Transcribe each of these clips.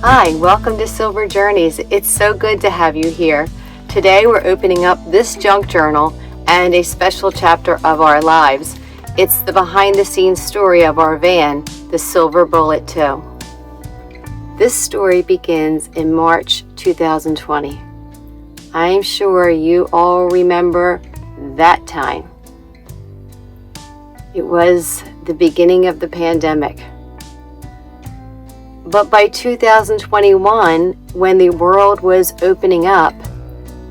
Hi, welcome to Silver Journeys. It's so good to have you here. Today we're opening up this junk journal and a special chapter of our lives. It's the behind-the-scenes story of our van, the Silver Bullet 2. This story begins in March 2020. I'm sure you all remember that time. It was the beginning of the pandemic. But by 2021, when the world was opening up,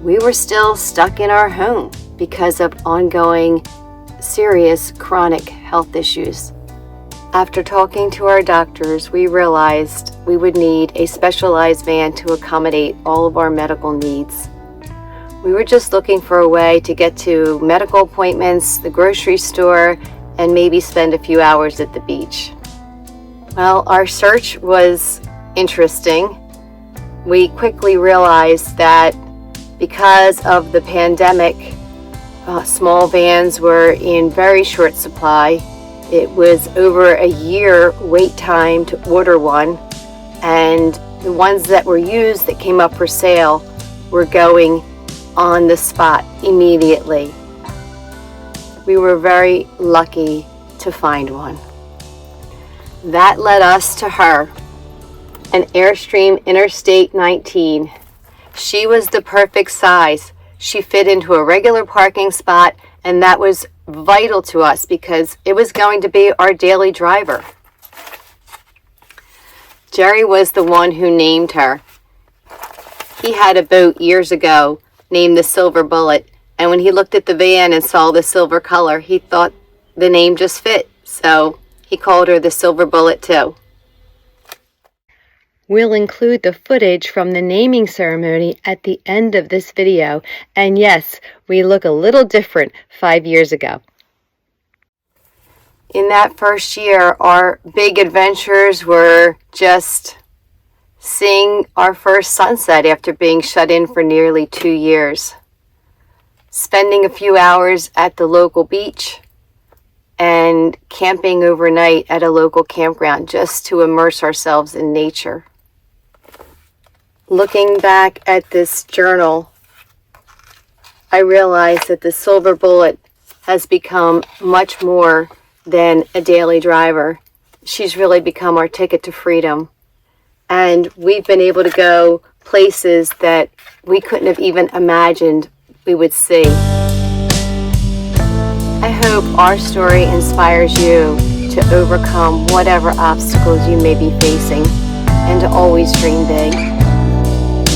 we were still stuck in our home because of ongoing serious chronic health issues. After talking to our doctors, we realized we would need a specialized van to accommodate all of our medical needs. We were just looking for a way to get to medical appointments, the grocery store, and maybe spend a few hours at the beach. Well, our search was interesting. We quickly realized that because of the pandemic, small vans were in very short supply. It was over a year wait time to order one, and the ones that were used that came up for sale were going on the spot immediately. We were very lucky to find one. That led us to her, an Airstream Interstate 19. She was the perfect size. She fit into a regular parking spot, and that was vital to us because it was going to be our daily driver. Gerry was the one who named her. He had a boat years ago named the Silver Bullet, and when he looked at the van and saw the silver color, he thought the name just fit, so he called her the Silver Bullet 2. We'll include the footage from the naming ceremony at the end of this video. And yes, we look a little different 5 years ago. In that first year, our big adventures were just seeing our first sunset after being shut in for nearly 2 years. Spending a few hours at the local beach, and camping overnight at a local campground just to immerse ourselves in nature. Looking back at this journal, I realized that the Silver Bullet has become much more than a daily driver. She's really become our ticket to freedom. And we've been able to go places that we couldn't have even imagined we would see. I hope our story inspires you to overcome whatever obstacles you may be facing and to always dream big.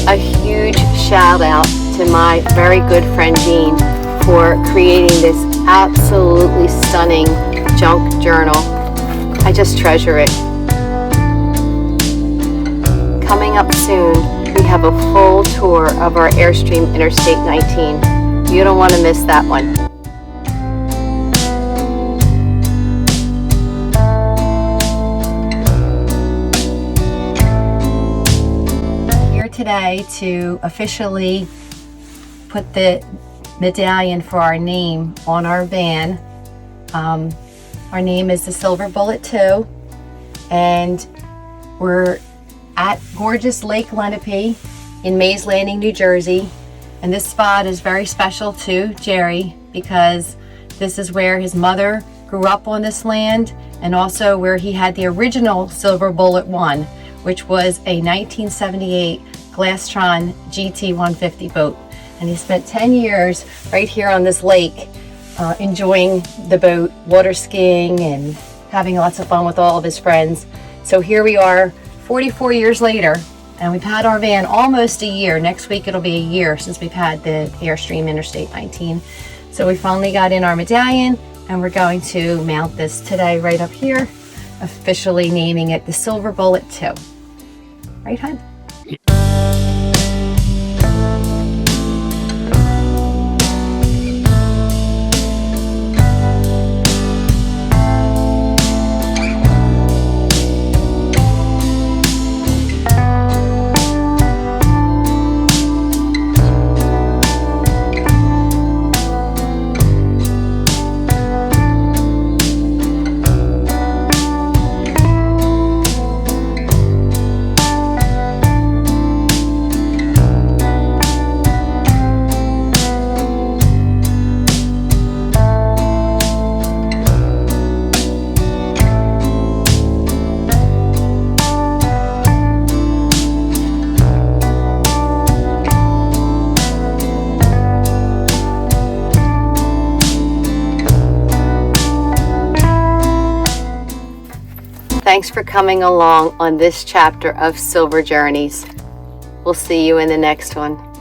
A huge shout out to my very good friend Jean for creating this absolutely stunning junk journal. I just treasure it. Coming up soon, we have a full tour of our Airstream Interstate 19. You don't want to miss that one. Today to officially put the medallion for our name on our van. Our name is the Silver Bullet 2, and we're at gorgeous Lake Lenape in Mays Landing, New Jersey. And this spot is very special to Gerry because this is where his mother grew up on this land, and also where he had the original Silver Bullet 1, which was a 1978 Glastron GT 150 boat. And he spent 10 years right here on this lake enjoying the boat, water skiing, and having lots of fun with all of his friends. So here we are 44 years later, and we've had our van almost a year. Next week it'll be a year since we've had the Airstream Interstate 19. So we finally got in our medallion, and we're going to mount this today right up here, officially naming it the Silver Bullet 2. Right, hon? thanks for coming along on this chapter of Silver Journeys. We'll see you in the next one.